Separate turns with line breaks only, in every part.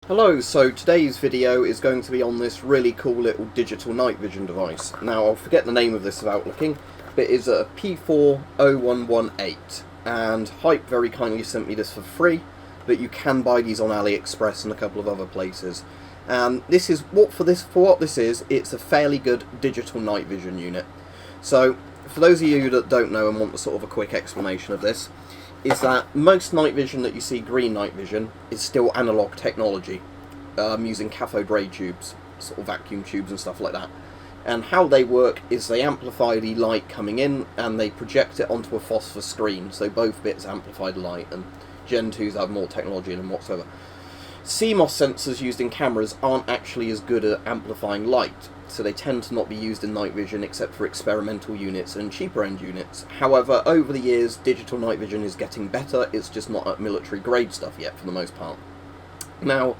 Hello, so today's video is going to be on this really cool little digital night vision device. Now, I'll forget the name of this without looking, but it's a P4-0118, and Hype very kindly sent me this for free, but you can buy these on AliExpress and a couple of other places. And this is what this is, it's a fairly good digital night vision unit. So, for those of you that don't know and want a sort of a quick explanation of this, is that most night vision that you see, green night vision, is still analog technology, using cathode ray tubes, sort of vacuum tubes and stuff like that. And how they work is they amplify the light coming in and they project it onto a phosphor screen, so both bits amplify the light, and Gen 2s have more technology in them whatsoever. CMOS sensors used in cameras aren't actually as good at amplifying light, so they tend to not be used in night vision except for experimental units and cheaper end units. However, over the years, digital night vision is getting better, it's just not at military grade stuff yet for the most part. Now,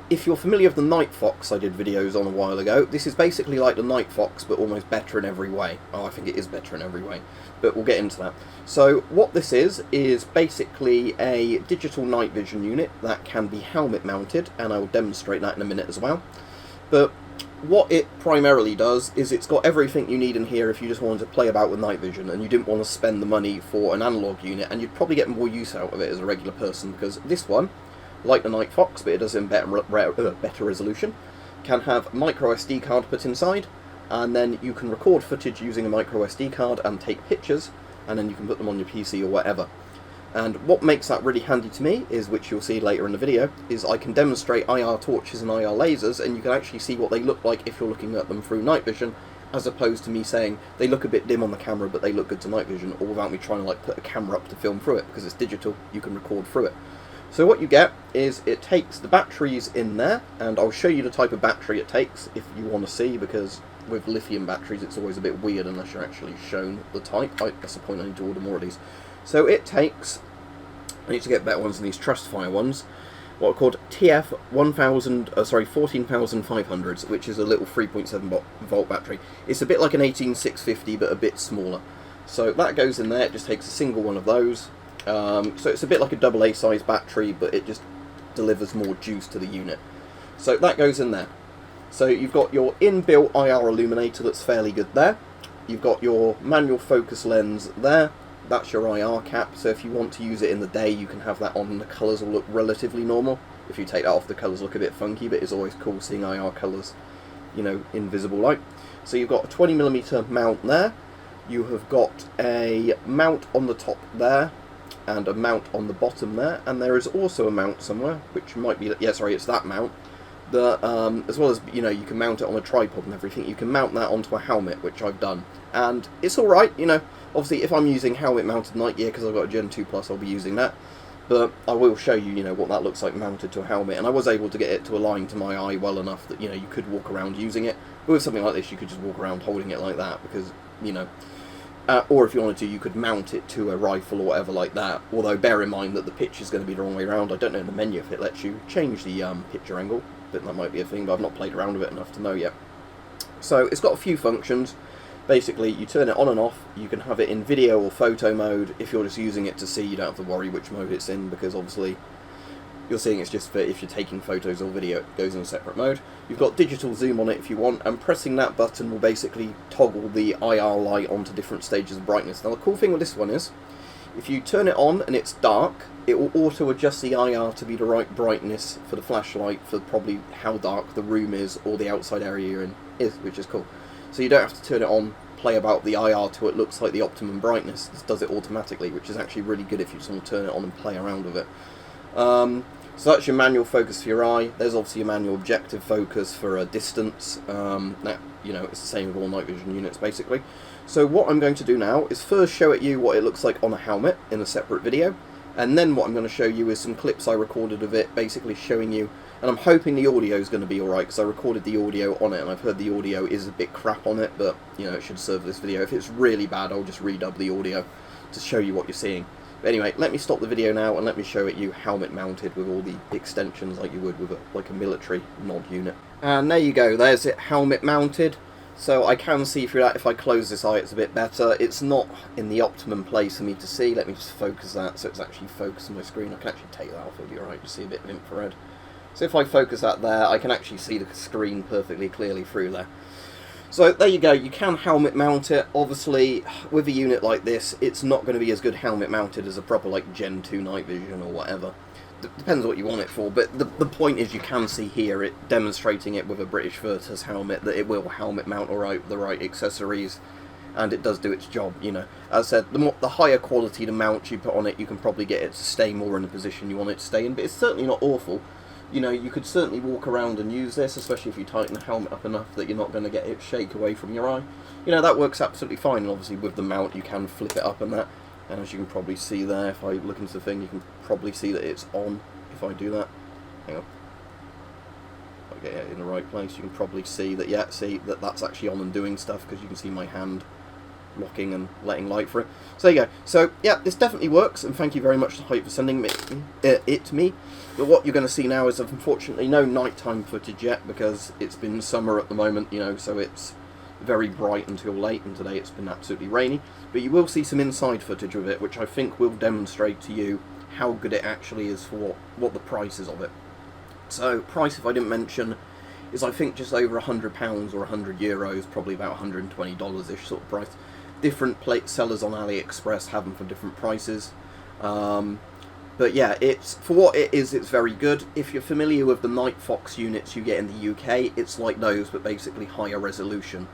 if you're familiar with the Nightfox I did videos on a while ago, this is basically like the Nightfox but almost better in every way. Oh, I think it is better in every way, but we'll get into that. So what this is basically a digital night vision unit that can be helmet mounted, and I will demonstrate that in a minute as well. But what it primarily does is it's got everything you need in here if you just wanted to play about with night vision and you didn't want to spend the money for an analog unit, and you'd probably get more use out of it as a regular person, because this one, like the Nightfox, but it does in better resolution, can have a micro SD card put inside, and then you can record footage using a micro SD card and take pictures, and then you can put them on your PC or whatever. And what makes that really handy to me is, which you'll see later in the video, is I can demonstrate IR torches and IR lasers, and you can actually see what they look like if you're looking at them through night vision, as opposed to me saying they look a bit dim on the camera but they look good to night vision, or without me trying to like put a camera up to film through it, because it's digital, you can record through it. So what you get is it takes the batteries in there, and I'll show you the type of battery it takes if you want to see, because with lithium batteries it's always a bit weird unless you're actually shown the type. That's the point, I need to order more of these. So it takes, I need to get better ones than these Trustfire ones, what are called TF 14500s, which is a little 3.7 volt battery. It's a bit like an 18650 but a bit smaller. So that goes in there, it just takes a single one of those. So it's a bit like a AA size battery, but it just delivers more juice to the unit. So that goes in there. So you've got your inbuilt IR illuminator that's fairly good there. You've got your manual focus lens there. That's your IR cap, so if you want to use it in the day you can have that on and the colours will look relatively normal. If you take that off, the colours look a bit funky, but it's always cool seeing IR colours, you know, in visible light. So you've got a 20mm mount there. You have got a mount on the top there, and a mount on the bottom there, and there is also a mount somewhere, which might be, yeah, sorry, it's that mount, that, as well as, you know, you can mount it on a tripod and everything, you can mount that onto a helmet, which I've done, and it's alright, you know. Obviously if I'm using helmet mounted night gear, because I've got a Gen 2 Plus, I'll be using that, but I will show you, you know, what that looks like mounted to a helmet, and I was able to get it to align to my eye well enough that, you know, you could walk around using it, but with something like this you could just walk around holding it like that, because, you know, or if you wanted to, you could mount it to a rifle or whatever like that, although bear in mind that the pitch is going to be the wrong way around. I don't know in the menu if it lets you change the picture angle, but that might be a thing, but I've not played around with it enough to know yet. So it's got a few functions. Basically, you turn it on and off, you can have it in video or photo mode. If you're just using it to see, you don't have to worry which mode it's in, because obviously you're seeing it's just for if you're taking photos or video, it goes in a separate mode. You've got digital zoom on it if you want, and pressing that button will basically toggle the IR light onto different stages of brightness. Now the cool thing with this one is, if you turn it on and it's dark, it will auto adjust the IR to be the right brightness for the flashlight for probably how dark the room is or the outside area you're in is, which is cool. So you don't have to turn it on, play about the IR till it looks like the optimum brightness. This does it automatically, which is actually really good if you just want to turn it on and play around with it. So that's your manual focus for your eye. There's obviously your manual objective focus for a distance. That, you know, it's the same with all night vision units basically. So what I'm going to do now is first show you what it looks like on a helmet in a separate video, and then what I'm going to show you is some clips I recorded of it, basically showing you, and I'm hoping the audio is going to be alright, because I recorded the audio on it and I've heard the audio is a bit crap on it, but you know, it should serve this video. If it's really bad, I'll just redub the audio to show you what you're seeing. But anyway, let me stop the video now and let me show it you helmet mounted with all the extensions like you would with like a military mod unit. And there you go, there's it helmet mounted. So I can see through that. If I close this eye it's a bit better. It's not in the optimum place for me to see. Let me just focus that so it's actually focused on my screen. I can actually take that off, it'll be alright to see a bit of infrared. So if I focus that there, I can actually see the screen perfectly clearly through there. So there you go, you can helmet mount it. Obviously, with a unit like this, it's not going to be as good helmet mounted as a proper like Gen 2 night vision or whatever. Depends what you want it for, but the point is you can see here it demonstrating it with a British Virtus helmet that it will helmet mount alright, the right accessories, and it does do its job, you know. As I said, the higher quality the mount you put on it, you can probably get it to stay more in the position you want it to stay in, but it's certainly not awful. You know, you could certainly walk around and use this, especially if you tighten the helmet up enough that you're not going to get it shake away from your eye. You know, that works absolutely fine, and obviously with the mount you can flip it up and that. And as you can probably see there, if I look into the thing, you can probably see that it's on if I do that. Hang on. If I get it in the right place, you can probably see that, yeah, see that that's actually on and doing stuff, because you can see my hand locking and letting light for it. So there you go. So yeah, this definitely works, and thank you very much to Hype for sending it to me. But what you're going to see now is unfortunately no nighttime footage yet, because it's been summer at the moment, you know, so it's very bright until late, and today it's been absolutely rainy. But you will see some inside footage of it, which I think will demonstrate to you how good it actually is for what the price is of it. So price, if I didn't mention, is I think just over £100 or €100, probably about $120-ish sort of price. Different plate sellers on AliExpress have them for different prices. But yeah, it's for what it is, it's very good. If you're familiar with the Nightfox units you get in the UK, it's like those, but basically higher resolution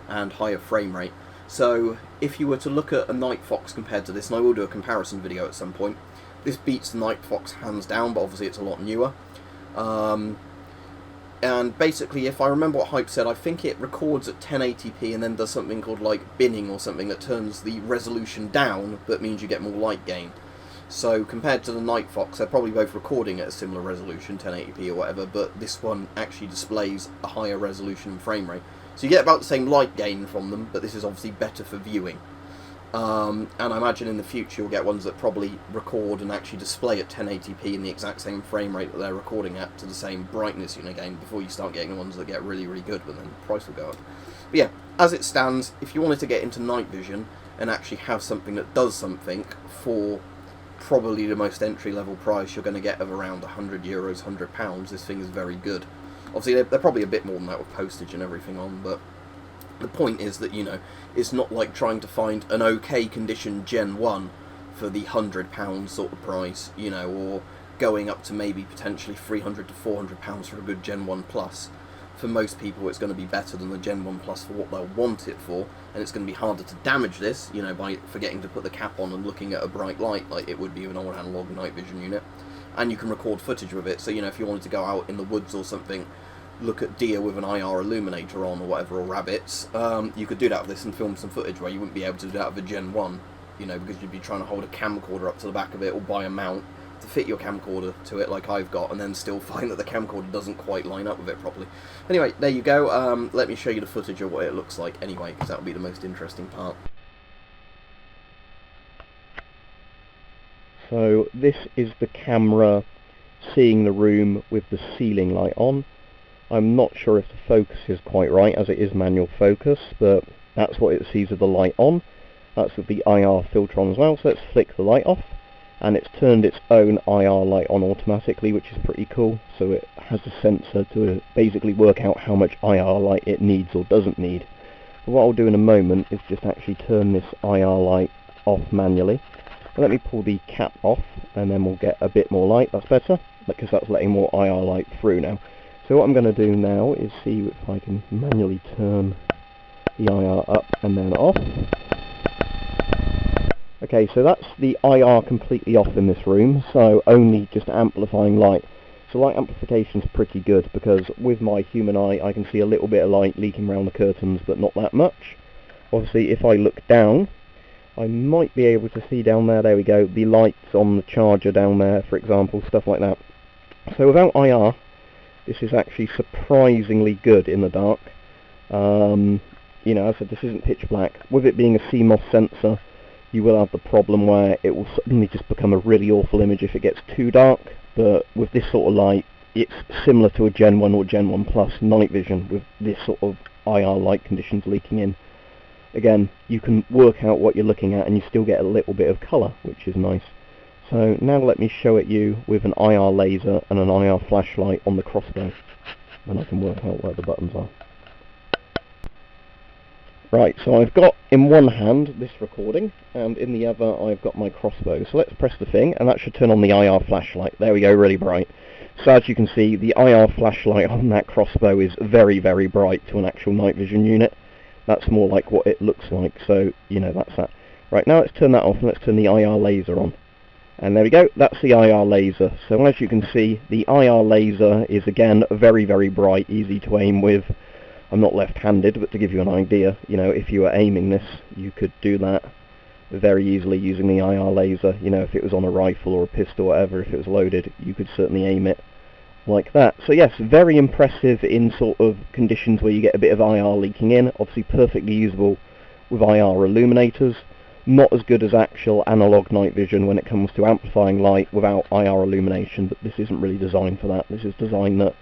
and higher frame rate. So if you were to look at a Nightfox compared to this, and I will do a comparison video at some point, this beats the Nightfox hands down, but obviously it's a lot newer. And basically, if I remember what Hype said, I think it records at 1080p and then does something called like binning or something that turns the resolution down, but means you get more light gain. So compared to the Nightfox, they're probably both recording at a similar resolution, 1080p or whatever, but this one actually displays a higher resolution and frame rate. So you get about the same light gain from them, but this is obviously better for viewing. And I imagine in the future you'll get ones that probably record and actually display at 1080p in the exact same frame rate that they're recording at, to the same brightness, you know, again, before you start getting the ones that get really, really good, but then the price will go up. But yeah, as it stands, if you wanted to get into night vision and actually have something that does something for probably the most entry-level price you're going to get of around €100, £100, this thing is very good. Obviously, they're probably a bit more than that with postage and everything on, but the point is that, you know, it's not like trying to find an okay condition Gen 1 for the £100 sort of price, you know, or going up to maybe potentially £300 to £400 for a good Gen 1 Plus. For most people it's going to be better than the Gen 1 Plus for what they'll want it for, and it's going to be harder to damage this, you know, by forgetting to put the cap on and looking at a bright light like it would be with an old analog night vision unit. And you can record footage with it, so, you know, if you wanted to go out in the woods or something, look at deer with an IR Illuminator on or whatever, or rabbits, you could do that with this and film some footage where you wouldn't be able to do that with a Gen 1, you know, because you'd be trying to hold a camcorder up to the back of it or buy a mount to fit your camcorder to it like I've got, and then still find that the camcorder doesn't quite line up with it properly. Anyway, there you go. Let me show you the footage of what it looks like anyway, because that'll be the most interesting part.
So this is the camera seeing the room with the ceiling light on. I'm not sure if the focus is quite right, as it is manual focus, but that's what it sees with the light on. That's with the IR filter on as well, so let's flick the light off. And it's turned its own IR light on automatically, which is pretty cool. So it has a sensor to basically work out how much IR light it needs or doesn't need. But what I'll do in a moment is just actually turn this IR light off manually. And let me pull the cap off, and then we'll get a bit more light. That's better, because that's letting more IR light through now. So what I'm going to do now is see if I can manually turn the IR up and then off. Okay, so that's the IR completely off in this room, so only just amplifying light. So light amplification is pretty good, because with my human eye I can see a little bit of light leaking around the curtains, but not that much. Obviously if I look down, I might be able to see down there we go, the lights on the charger down there, for example, stuff like that. So without IR, this is actually surprisingly good in the dark. You know, as I said, this isn't pitch black. With it being a CMOS sensor, you will have the problem where it will suddenly just become a really awful image if it gets too dark, but with this sort of light, it's similar to a Gen 1 or Gen 1 Plus night vision with this sort of IR light conditions leaking in. Again, you can work out what you're looking at and you still get a little bit of colour, which is nice. So now let me show it you with an IR laser and an IR flashlight on the crossbow, and I can work out where the buttons are. Right, so I've got in one hand this recording, and in the other I've got my crossbow. So let's press the thing, and that should turn on the IR flashlight. There we go, really bright. So as you can see, the IR flashlight on that crossbow is very, very bright to an actual night vision unit. That's more like what it looks like, so, you know, that's that. Right, now let's turn that off, and let's turn the IR laser on. And there we go, that's the IR laser. So as you can see, the IR laser is again very, very bright, easy to aim with. I'm not left-handed, but to give you an idea, you know, if you were aiming this, you could do that very easily using the IR laser. You know, if it was on a rifle or a pistol or whatever, if it was loaded, you could certainly aim it like that. So yes, very impressive in sort of conditions where you get a bit of IR leaking in. Obviously perfectly usable with IR illuminators. Not as good as actual analog night vision when it comes to amplifying light without IR illumination, but this isn't really designed for that. This is designed that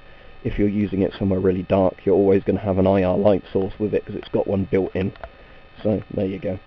if you're using it somewhere really dark, you're always going to have an IR light source with it because it's got one built in. So there you go.